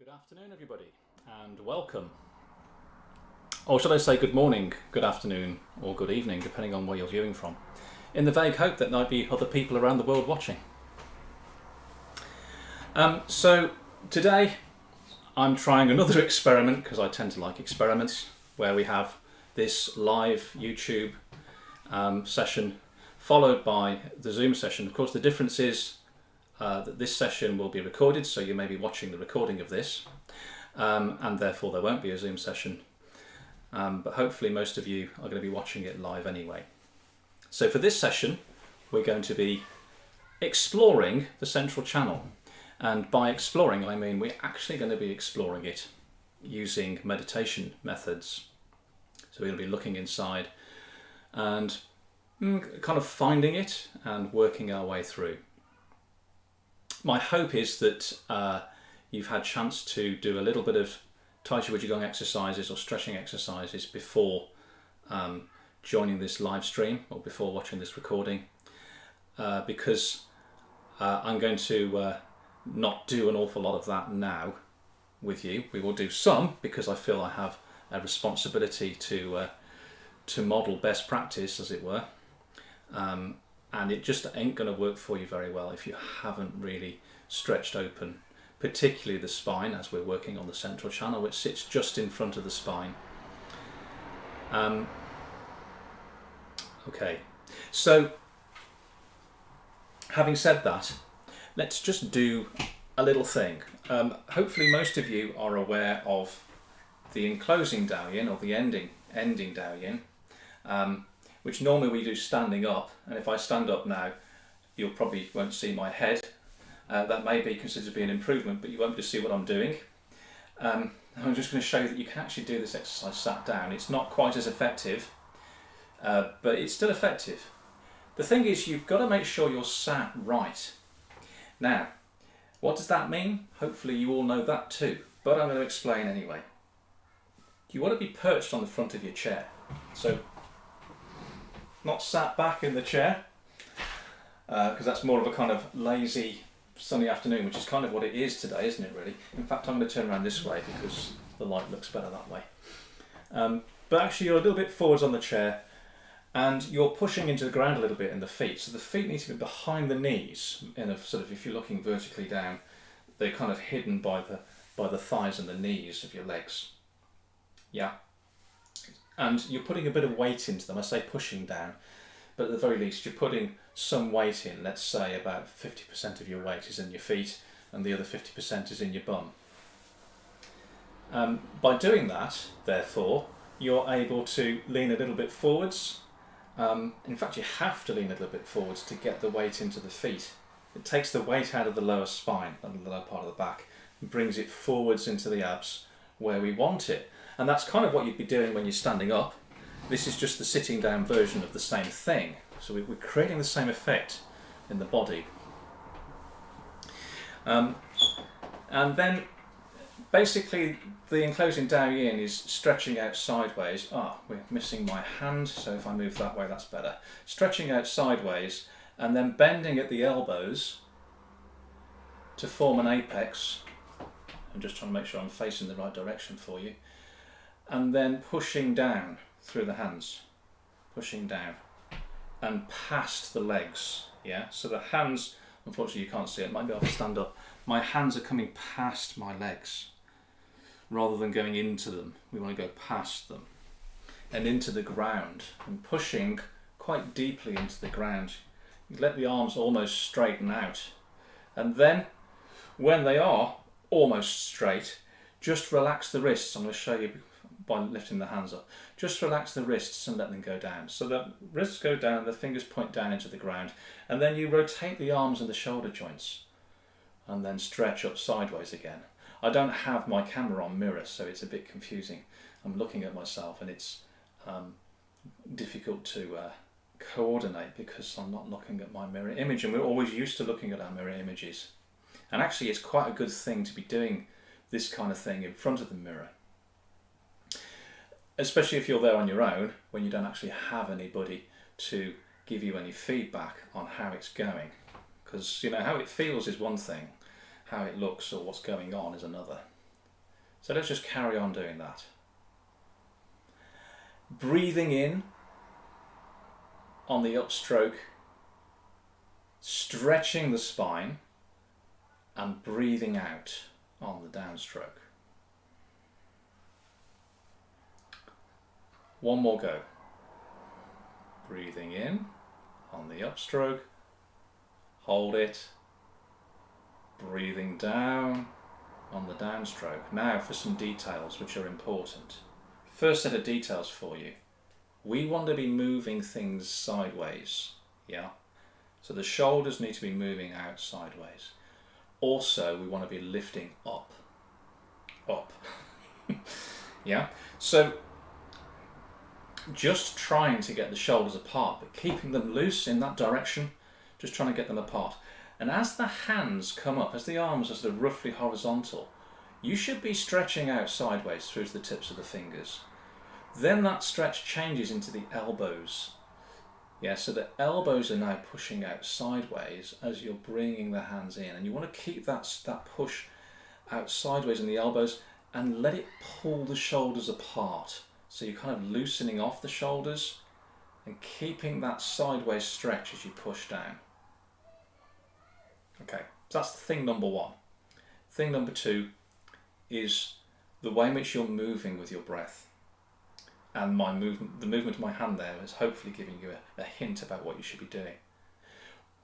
Good afternoon, everybody, and welcome. Or should I say good morning, good afternoon, or good evening, depending on where you're viewing from, in the vague hope that there might be other people around the world watching. So today I'm trying another experiment, because I tend to like experiments, where we have this live YouTube session followed by the Zoom session. Of course, the difference is that this session will be recorded, so you may be watching the recording of this, and therefore there won't be a Zoom session, but hopefully most of you are going to be watching it live anyway. So for this session we're going to be exploring the central channel, and by exploring I mean we're actually going to be exploring it using meditation methods. So we're going to be looking inside and kind of finding it and working our way through. My hope is that you've had a chance to do a little bit of Taijiwuxigong exercises or stretching exercises before joining this live stream or before watching this recording, because I'm going to not do an awful lot of that now with you. We will do some because I feel I have a responsibility to model best practice, as it were. And it just ain't going to work for you very well if you haven't really stretched open, particularly the spine, as we're working on the central channel, which sits just in front of the spine. Okay, so having said that, let's just do a little thing. Hopefully most of you are aware of the enclosing Daoyin, or the ending Daoyin, which normally we do standing up, and if I stand up now you probably won't see my head. That may be considered to be an improvement, but you won't be able to see what I'm doing. I'm just going to show you that you can actually do this exercise sat down. It's not quite as effective, but it's still effective. The thing is, you've got to make sure you're sat right. Now, what does that mean? Hopefully you all know that too, but I'm going to explain anyway. You want to be perched on the front of your chair. So, not sat back in the chair, because that's more of a kind of lazy sunny afternoon, which is kind of what it is today, isn't it really? In fact, I'm going to turn around this way because the light looks better that way. But actually you're a little bit forwards on the chair and you're pushing into the ground a little bit in the feet. So the feet need to be behind the knees, in a sort of, if you're looking vertically down, they're kind of hidden by the thighs and the knees of your legs. Yeah. And you're putting a bit of weight into them. I say pushing down, but at the very least you're putting some weight in. Let's say about 50% of your weight is in your feet and the other 50% is in your bum. By doing that, therefore, you're able to lean a little bit forwards. In fact, you have to lean a little bit forwards to get the weight into the feet. It takes the weight out of the lower spine and the lower part of the back and brings it forwards into the abs where we want it. And that's kind of what you'd be doing when you're standing up. This is just the sitting down version of the same thing. So we're creating the same effect in the body. And then basically the enclosing Daoyin is stretching out sideways. We're missing my hand, so if I move that way that's better. Stretching out sideways and then bending at the elbows to form an apex. I'm just trying to make sure I'm facing the right direction for you. And then pushing down through the hands, pushing down and past the legs. Yeah, so the hands, unfortunately you can't see it, might be able to stand up. My hands are coming past my legs rather than going into them. We want to go past them and into the ground and pushing quite deeply into the ground. You let the arms almost straighten out, and then when they are almost straight, just relax the wrists. I'm going to show you by lifting the hands up. Just relax the wrists and let them go down. So the wrists go down, the fingers point down into the ground, and then you rotate the arms and the shoulder joints and then stretch up sideways again. I don't have my camera on mirror, so it's a bit confusing. I'm looking at myself and it's difficult to coordinate because I'm not looking at my mirror image, and we're always used to looking at our mirror images. And actually it's quite a good thing to be doing this kind of thing in front of the mirror, especially if you're there on your own when you don't actually have anybody to give you any feedback on how it's going. Because, you know, how it feels is one thing, how it looks or what's going on is another. So let's just carry on doing that. Breathing in on the upstroke, stretching the spine, and breathing out on the downstroke. One more go. Breathing in on the upstroke, hold it, breathing down on the downstroke. Now for some details which are important. First set of details for you. We want to be moving things sideways, yeah? So the shoulders need to be moving out sideways. Also, we want to be lifting up. Yeah? So just trying to get the shoulders apart, but keeping them loose in that direction, just trying to get them apart. And as the hands come up, as the arms are sort of roughly horizontal, you should be stretching out sideways through to the tips of the fingers. Then that stretch changes into the elbows. Yeah, so the elbows are now pushing out sideways as you're bringing the hands in. And you want to keep that push out sideways in the elbows and let it pull the shoulders apart. So you're kind of loosening off the shoulders and keeping that sideways stretch as you push down. Okay, so that's thing number one. Thing number two is the way in which you're moving with your breath. And the movement of my hand there is hopefully giving you a hint about what you should be doing.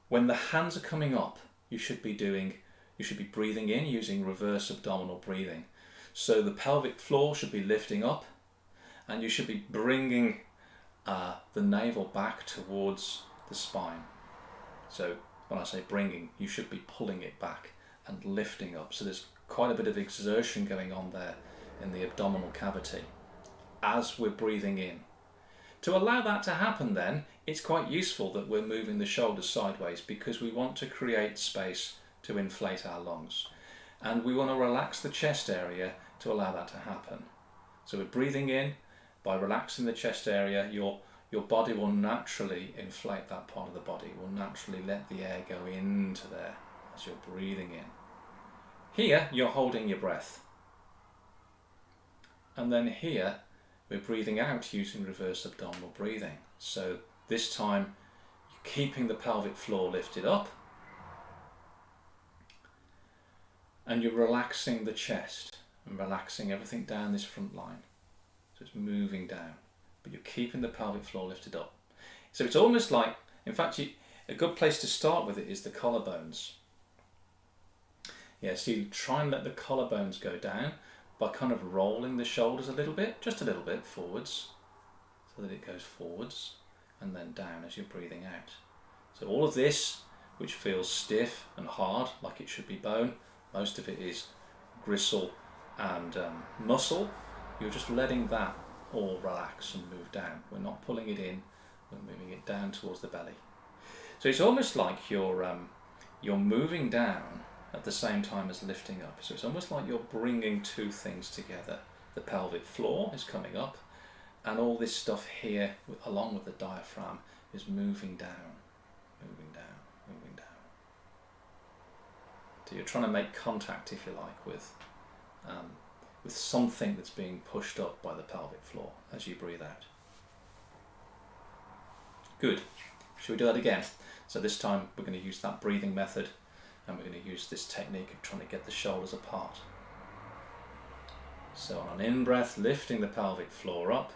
When the hands are coming up, you should be breathing in using reverse abdominal breathing. So the pelvic floor should be lifting up, and you should be bringing the navel back towards the spine. So when I say bringing, you should be pulling it back and lifting up. So there's quite a bit of exertion going on there in the abdominal cavity as we're breathing in. To allow that to happen then, it's quite useful that we're moving the shoulders sideways because we want to create space to inflate our lungs. And we want to relax the chest area to allow that to happen. So we're breathing in. By relaxing the chest area, your body will naturally inflate that part of the body, will naturally let the air go into there as you're breathing in. Here, you're holding your breath. And then here, we're breathing out using reverse abdominal breathing. So this time, you're keeping the pelvic floor lifted up, and you're relaxing the chest and relaxing everything down this front line. So it's moving down, but you're keeping the pelvic floor lifted up. So it's almost like, in fact, a good place to start with it is the collarbones. Yeah, so you try and let the collarbones go down by kind of rolling the shoulders a little bit, just a little bit forwards, so that it goes forwards and then down as you're breathing out. So all of this, which feels stiff and hard, like it should be bone, most of it is gristle and muscle. You're just letting that all relax and move down. We're not pulling it in, we're moving it down towards the belly. So it's almost like you're moving down at the same time as lifting up. So it's almost like you're bringing two things together. The pelvic floor is coming up, and all this stuff here, along with the diaphragm, is moving down, moving down, moving down. So you're trying to make contact, if you like, with something that's being pushed up by the pelvic floor as you breathe out. Good. Shall we do that again? So this time we're going to use that breathing method, and we're going to use this technique of trying to get the shoulders apart. So on an in-breath, lifting the pelvic floor up,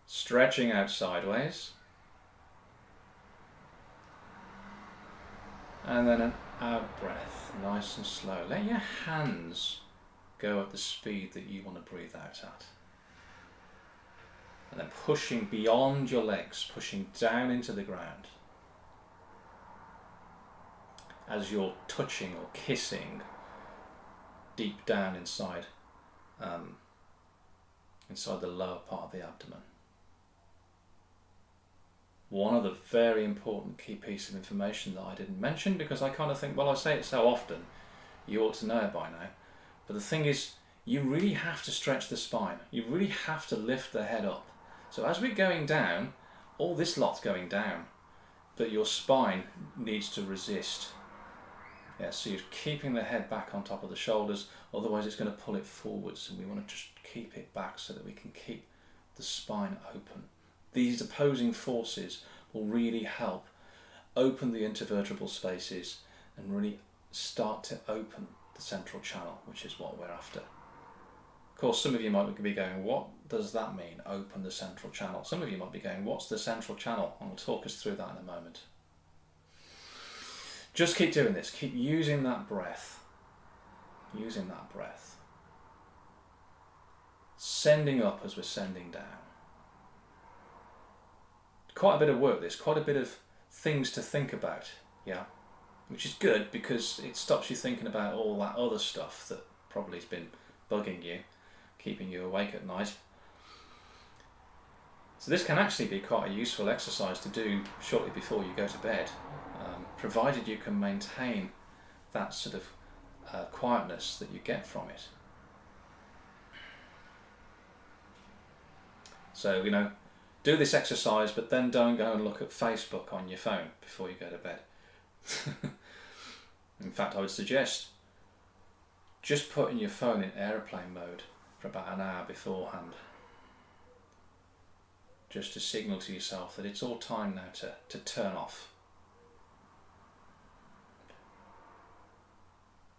stretching out sideways, and then an out breath, nice and slow. Let your hands go at the speed that you want to breathe out at. And then pushing beyond your legs, pushing down into the ground. As you're touching or kissing deep down inside the lower part of the abdomen. One of the very important key pieces of information that I didn't mention, because I kind of think, well, I say it so often, you ought to know it by now. But the thing is, you really have to stretch the spine. You really have to lift the head up. So as we're going down, all this lot's going down, but your spine needs to resist. Yeah, so you're keeping the head back on top of the shoulders, otherwise it's going to pull it forwards, and we want to just keep it back so that we can keep the spine open. These opposing forces will really help open the intervertebral spaces and really start to open the central channel, which is what we're after. Of course, some of you might be going, what does that mean, open the central channel? Some of you might be going, what's the central channel? And we'll talk us through that in a moment. Just keep doing this. Keep using that breath. Using that breath. Sending up as we're sending down. Quite a bit of work this, quite a bit of things to think about, yeah? Which is good because it stops you thinking about all that other stuff that probably has been bugging you, keeping you awake at night. So this can actually be quite a useful exercise to do shortly before you go to bed, provided you can maintain that sort of quietness that you get from it. So, do this exercise, but then don't go and look at Facebook on your phone before you go to bed. In fact, I would suggest just putting your phone in airplane mode for about an hour beforehand, just to signal to yourself that it's all time now to turn off.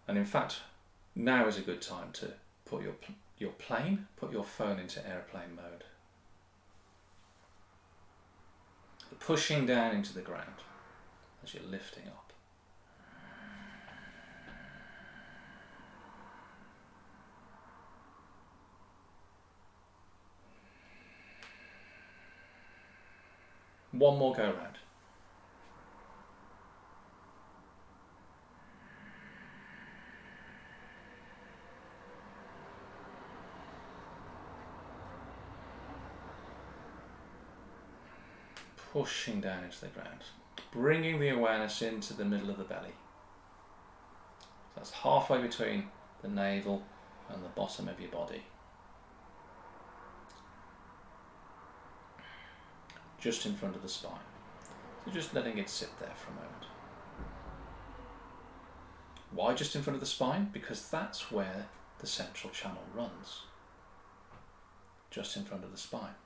And in fact, now is a good time to put your phone into airplane mode. Pushing down into the ground as you're lifting up. One more go round. Pushing down into the ground, bringing the awareness into the middle of the belly. So that's halfway between the navel and the bottom of your body. Just in front of the spine. So just letting it sit there for a moment. Why just in front of the spine? Because that's where the central channel runs. Just in front of the spine.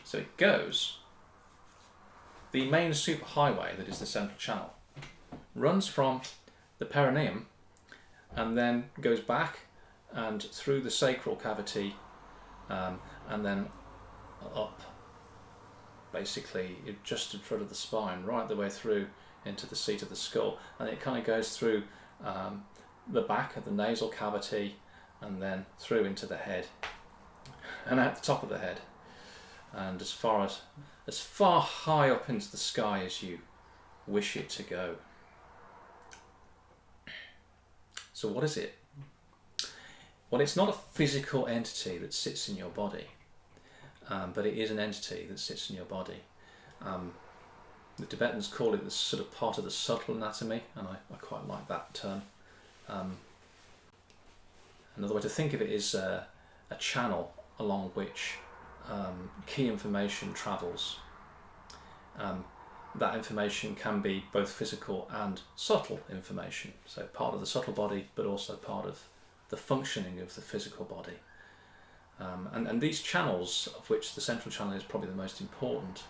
So it goes. The main superhighway that is the central channel runs from the perineum and then goes back and through the sacral cavity and then up, basically just in front of the spine, right the way through into the seat of the skull, and it kind of goes through the back of the nasal cavity and then through into the head and out the top of the head, and as far high up into the sky as you wish it to go. So what is it? Well, it's not a physical entity that sits in your body, but it is an entity that sits in your body. The Tibetans call it the sort of part of the subtle anatomy, and I quite like that term. Another way to think of it is a channel along which key information travels. That information can be both physical and subtle information, so part of the subtle body but also part of the functioning of the physical body. And these channels, of which the central channel is probably the most important,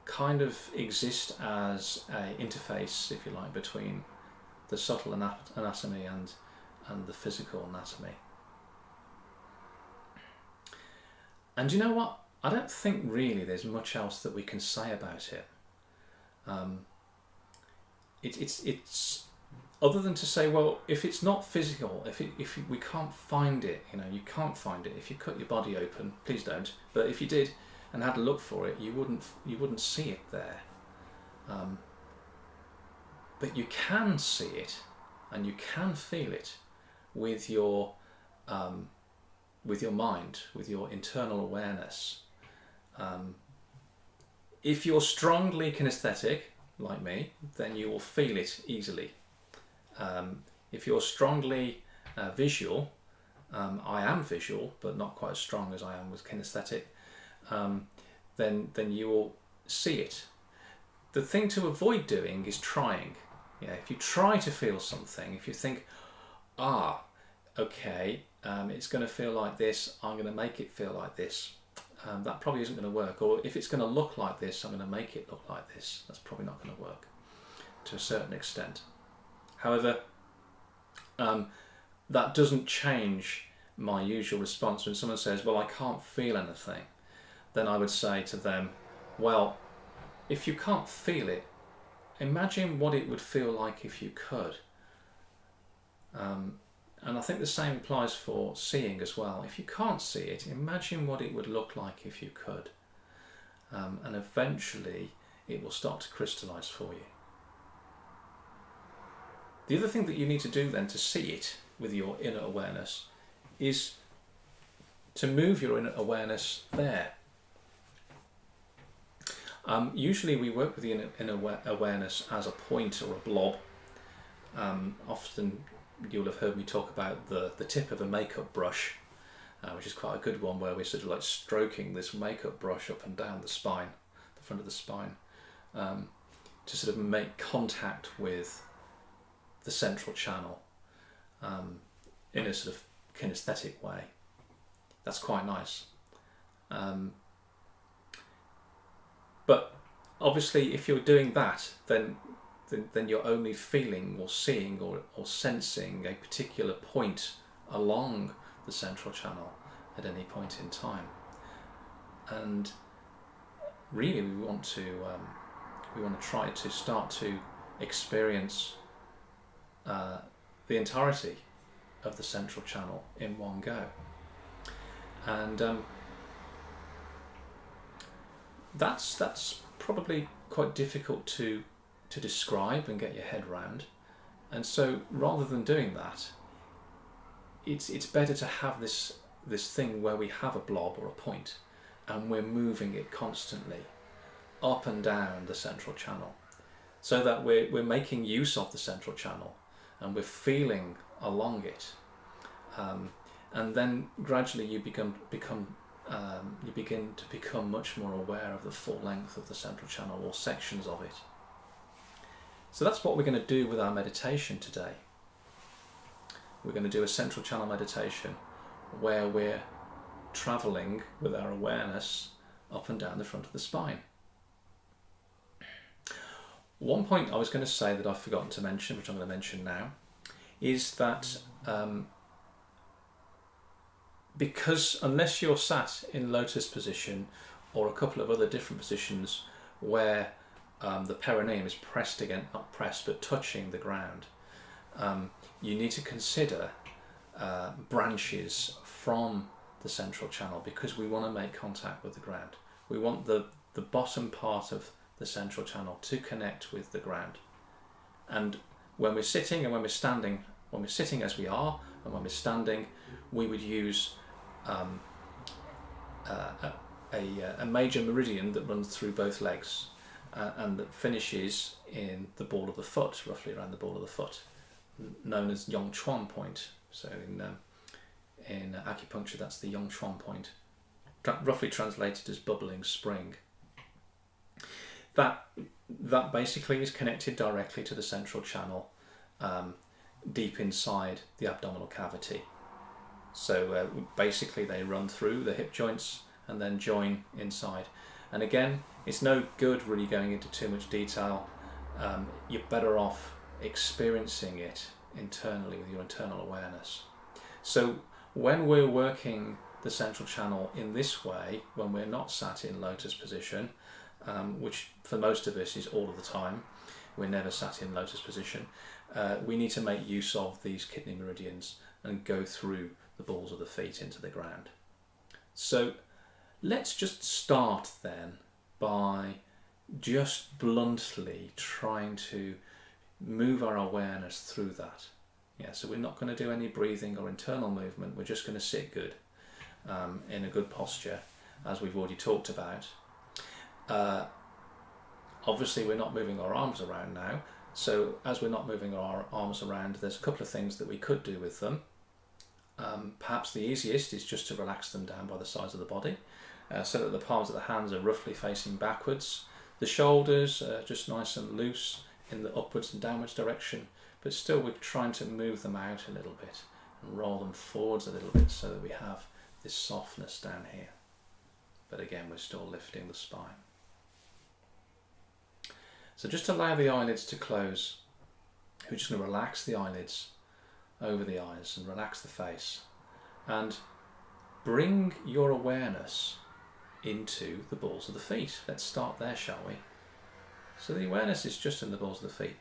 kind of exist as an interface, if you like, between the subtle anatomy and the physical anatomy. And you know what? I don't think really there's much else that we can say about it. It's other than to say, well, if it's not physical, if we can't find it, you can't find it. If you cut your body open, please don't. But if you did and had to look for it, you wouldn't see it there. But you can see it, and you can feel it with your mind, with your internal awareness. If you're strongly kinesthetic, like me, then you will feel it easily. If you're strongly visual, I am visual, but not quite as strong as I am with kinesthetic, then you will see it. The thing to avoid doing is trying. Yeah, if you try to feel something, if you think, okay, it's going to feel like this, I'm going to make it feel like this, that probably isn't going to work. Or if it's going to look like this, I'm going to make it look like this. That's probably not going to work to a certain extent. However, that doesn't change my usual response. When someone says, well, I can't feel anything, then I would say to them, well, if you can't feel it, imagine what it would feel like if you could. And I think the same applies for seeing as well. If you can't see it, imagine what it would look like if you could. And eventually it will start to crystallize for you. The other thing that you need to do then to see it with your inner awareness is to move your inner awareness there. Usually we work with the inner awareness as a point or a blob. Often you'll have heard me talk about the tip of a makeup brush, which is quite a good one, where we're sort of like stroking this makeup brush up and down the spine, the front of the spine, to sort of make contact with the central channel in a sort of kinesthetic way. That's quite nice. But obviously if you're doing that, then you're only feeling or seeing or sensing a particular point along the central channel at any point in time. And really we want to try to start to experience the entirety of the central channel in one go. And that's probably quite difficult to describe and get your head round. And so rather than doing that, it's better to have this thing where we have a blob or a point and we're moving it constantly up and down the central channel, so that we're making use of the central channel and we're feeling along it. And then gradually you begin to become much more aware of the full length of the central channel or sections of it. So that's what we're going to do with our meditation today. We're going to do a central channel meditation where we're travelling with our awareness up and down the front of the spine. One point I was going to say that I've forgotten to mention, which I'm going to mention now, is that because unless you're sat in lotus position or a couple of other different positions where the perineum is pressed against, not pressed, but touching the ground, you need to consider branches from the central channel, because we want to make contact with the ground. We want the bottom part of the central channel to connect with the ground. And when we're sitting and when we're standing, when we're sitting as we are and when we're standing, we would use a major meridian that runs through both legs and that finishes in the ball of the foot, roughly around the ball of the foot, known as Yong Chuan point. So in acupuncture, that's the Yong Chuan point, roughly translated as bubbling spring. That basically is connected directly to the central channel, deep inside the abdominal cavity. So basically they run through the hip joints and then join inside. And again, it's no good really going into too much detail. You're better off experiencing it internally with your internal awareness. So when we're working the central channel in this way, when we're not sat in lotus position, which for most of us is all of the time, we're never sat in lotus position, we need to make use of these kidney meridians and go through the balls of the feet into the ground. So let's just start then by just bluntly trying to move our awareness through that. Yeah, so we're not going to do any breathing or internal movement. We're just going to sit good in a good posture, as we've already talked about. Obviously we're not moving our arms around now, so as we're not moving our arms around, there's a couple of things that we could do with them. Perhaps the easiest is just to relax them down by the sides of the body, so that the palms of the hands are roughly facing backwards. The shoulders are just nice and loose. in the upwards and downwards direction, but still we're trying to move them out a little bit and roll them forwards a little bit so that we have this softness down here. But again, we're still lifting the spine. So just allow the eyelids to close. We're just going to relax the eyelids over the eyes and relax the face. And bring your awareness into the balls of the feet. Let's start there, shall we? So the awareness is just in the balls of the feet.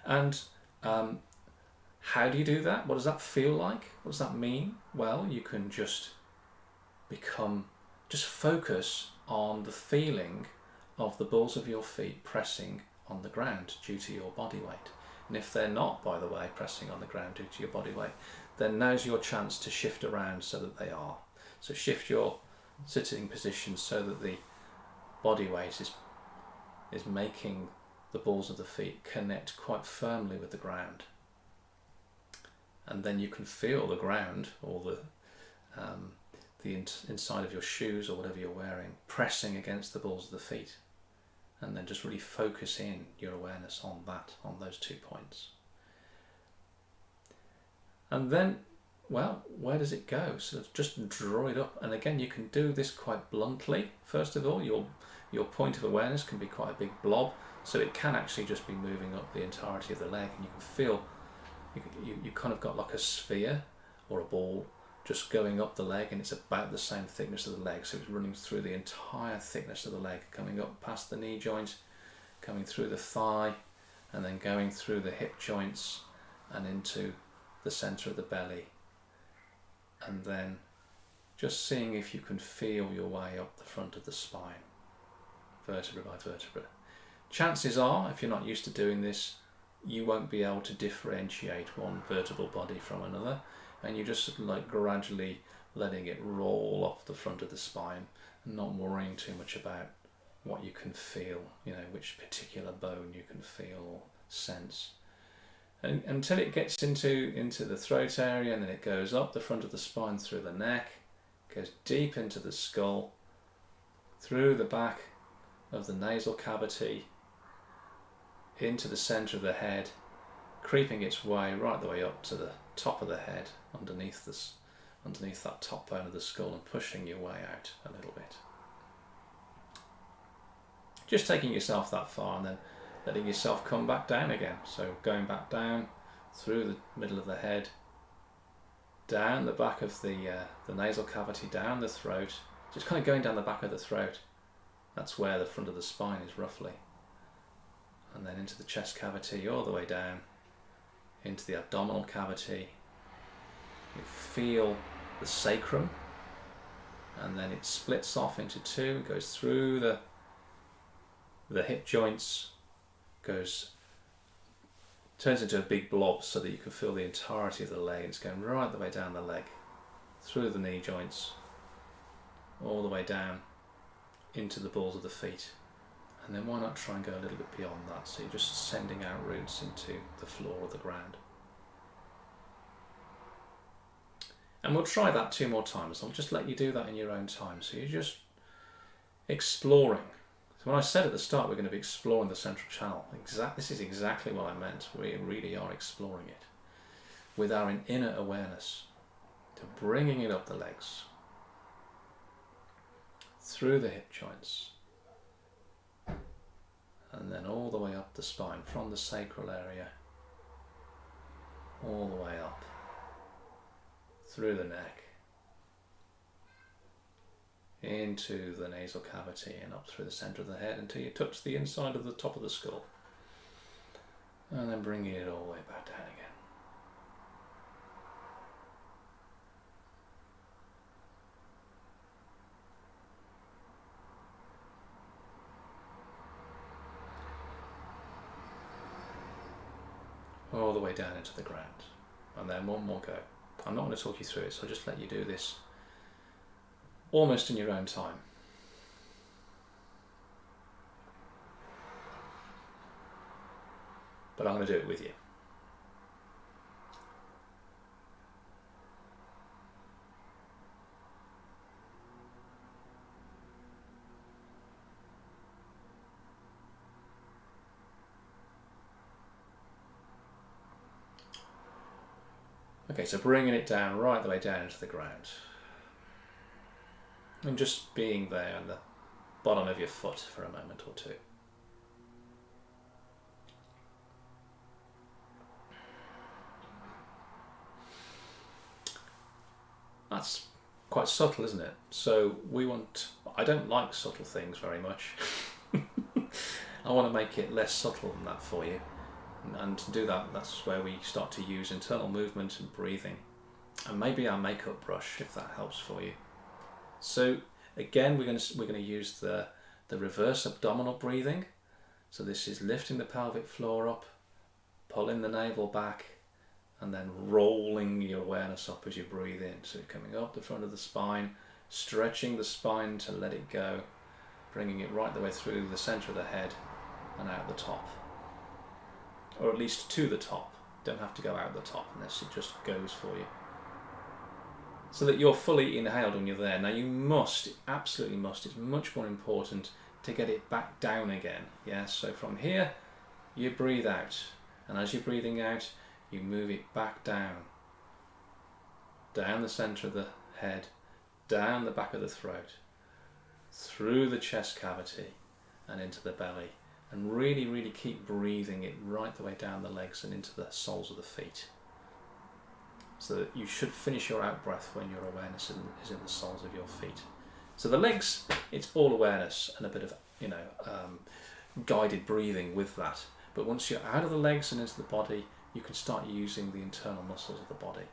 And how do you do that? What does that feel like? What does that mean? Well, you can just focus on the feeling of the balls of your feet pressing on the ground due to your body weight. And if they're not, by the way, pressing on the ground due to your body weight, then now's your chance to shift around so that they are. So shift your sitting position so that the body weight is making the balls of the feet connect quite firmly with the ground. And then you can feel the ground, or the inside of your shoes or whatever you're wearing, pressing against the balls of the feet. And then just really focus in your awareness on that, on those 2 points. And then, well, where does it go? Sort of just draw it up. And again, you can do this quite bluntly. First of all, your point of awareness can be quite a big blob, so it can actually just be moving up the entirety of the leg, and you can feel you kind of got like a sphere or a ball just going up the leg, and it's about the same thickness of the leg, so it's running through the entire thickness of the leg, coming up past the knee joint, coming through the thigh, and then going through the hip joints and into the center of the belly, and then just seeing if you can feel your way up the front of the spine, vertebra by vertebra. Chances are, if you're not used to doing this, you won't be able to differentiate one vertebral body from another, and you're just like gradually letting it roll off the front of the spine and not worrying too much about what you can feel, which particular bone you can feel or sense. And until it gets into the throat area, and then it goes up the front of the spine through the neck, goes deep into the skull, through the back of the nasal cavity, into the center of the head, creeping its way right the way up to the top of the head, underneath that top bone of the skull, and pushing your way out a little bit. Just taking yourself that far and then letting yourself come back down again. So going back down through the middle of the head, down the back of the nasal cavity, down the throat, just kind of going down the back of the throat. That's where the front of the spine is roughly. And then into the chest cavity, all the way down into the abdominal cavity. You feel the sacrum, and then it splits off into two, goes through the hip joints, turns into a big blob so that you can feel the entirety of the leg. It's going right the way down the leg, through the knee joints, all the way down into the balls of the feet. And then why not try and go a little bit beyond that, so you're just sending out roots into the floor of the ground. And we'll try that 2 more times. I'll just let you do that in your own time. So you're just exploring. So when I said at the start we're going to be exploring the central channel, this is exactly what I meant. We really are exploring it with our inner awareness, to bringing it up the legs, through the hip joints, and then all the way up the spine, from the sacral area, all the way up, through the neck, into the nasal cavity, and up through the center of the head until you touch the inside of the top of the skull. And then bringing it all the way back down again. All the way down into the ground. And then one more go. I'm not going to talk you through it, so I'll just let you do this almost in your own time. But I'm going to do it with you. Okay, so bringing it down, right the way down into the ground. And just being there on the bottom of your foot for a moment or two. That's quite subtle, isn't it? So I don't like subtle things very much. I want to make it less subtle than that for you. And to do that, that's where we start to use internal movement and breathing. And maybe our makeup brush, if that helps for you. So again, we're going to use the reverse abdominal breathing. So this is lifting the pelvic floor up, pulling the navel back, and then rolling your awareness up as you breathe in. So coming up the front of the spine, stretching the spine to let it go, bringing it right the way through the center of the head and out the top. Or at least to the top. Don't have to go out the top unless it just goes for you. So that you're fully inhaled when you're there. Now you must, absolutely must, it's much more important to get it back down again. Yeah, so from here, you breathe out. And as you're breathing out, you move it back down. Down the center of the head, down the back of the throat, through the chest cavity and into the belly. And really, really keep breathing it right the way down the legs and into the soles of the feet. So that you should finish your out breath when your awareness is in the soles of your feet. So the legs, it's all awareness and a bit of, guided breathing with that. But once you're out of the legs and into the body, you can start using the internal muscles of the body.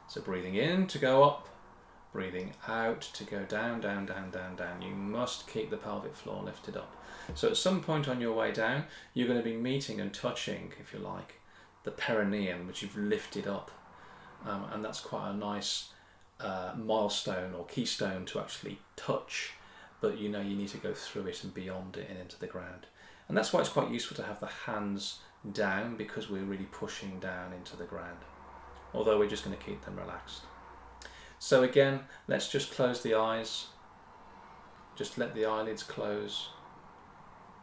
So breathing in to go up, breathing out to go down, down, down, down, down. You must keep the pelvic floor lifted up. So at some point on your way down, you're going to be meeting and touching, if you like, the perineum, which you've lifted up. And that's quite a nice milestone or keystone to actually touch. But you need to go through it and beyond it and into the ground. And that's why it's quite useful to have the hands down, because we're really pushing down into the ground. Although we're just going to keep them relaxed. So again, let's just close the eyes. Just let the eyelids close.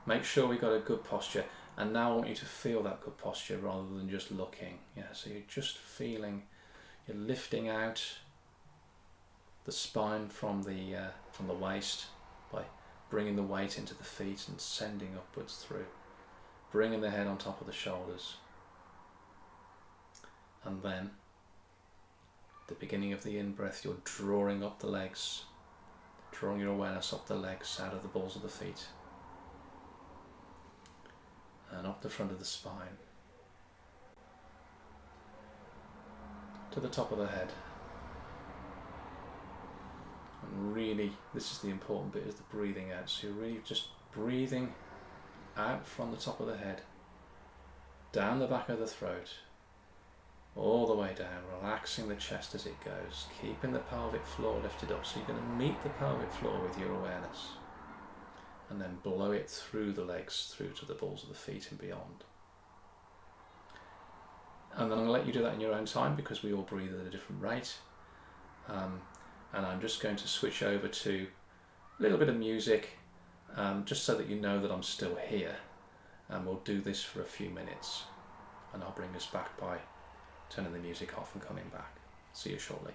Make sure we've got a good posture. And now I want you to feel that good posture rather than just looking. Yeah, so you're just feeling, you're lifting out the spine from the waist by bringing the weight into the feet and sending upwards through. Bringing the head on top of the shoulders. And then, the beginning of the in-breath, you're drawing up the legs. Drawing your awareness up the legs, out of the balls of the feet. And up the front of the spine. To the top of the head. And really, this is the important bit, is the breathing out. So you're really just breathing out from the top of the head, down the back of the throat, all the way down, relaxing the chest as it goes, keeping the pelvic floor lifted up. So you're going to meet the pelvic floor with your awareness, and then blow it through the legs, through to the balls of the feet and beyond. And then I'm going to let you do that in your own time, because we all breathe at a different rate. And I'm just going to switch over to a little bit of music, just so that you know that I'm still here. And we'll do this for a few minutes. And I'll bring us back by turning the music off and coming back. See you shortly.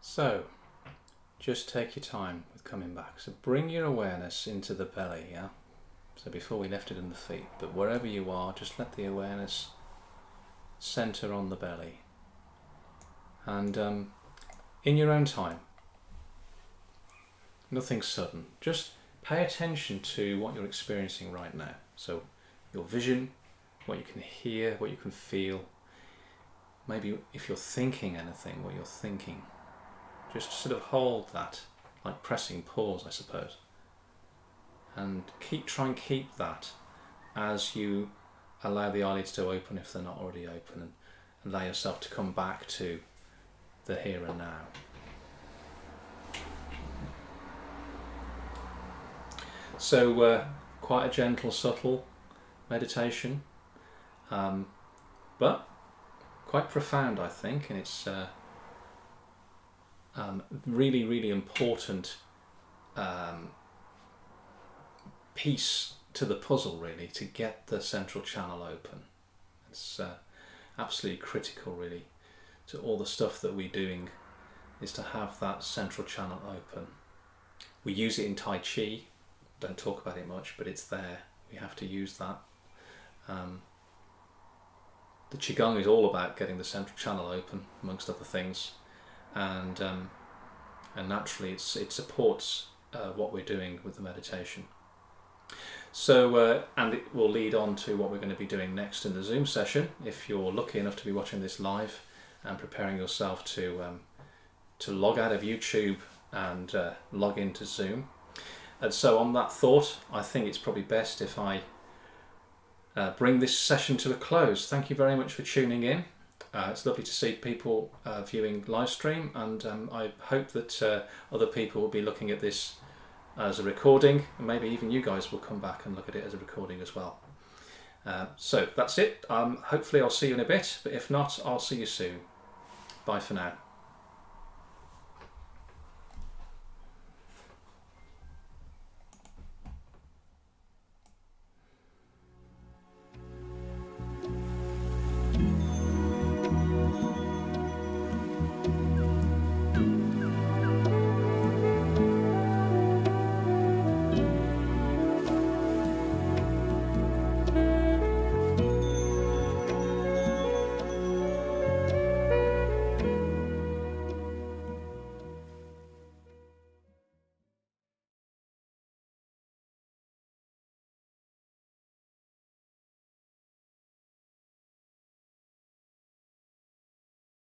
So, just take your time with coming back. So bring your awareness into the belly, yeah? So before we left it in the feet, but wherever you are, just let the awareness center on the belly. And in your own time, nothing sudden, just pay attention to what you're experiencing right now. So your vision, what you can hear, what you can feel, maybe if you're thinking anything, what you're thinking. Just sort of hold that, like pressing pause, I suppose. And try and keep that as you allow the eyelids to open if they're not already open, and allow yourself to come back to the here and now. So quite a gentle, subtle meditation, but quite profound, I think, and it's really, really important piece to the puzzle, really, to get the central channel open. It's absolutely critical, really, to all the stuff that we're doing, is to have that central channel open. We use it in Tai Chi, don't talk about it much, but it's there. We have to use that. The Qigong is all about getting the central channel open, amongst other things, and naturally it supports what we're doing with the meditation. So, and it will lead on to what we're going to be doing next in the Zoom session, if you're lucky enough to be watching this live and preparing yourself to log out of YouTube and log into Zoom. And so on that thought, I think it's probably best if I bring this session to a close. Thank you very much for tuning in. It's lovely to see people viewing live stream, and I hope that other people will be looking at this as a recording, and maybe even you guys will come back and look at it as a recording as well. So that's it. Hopefully I'll see you in a bit, but if not, I'll see you soon. Bye for now.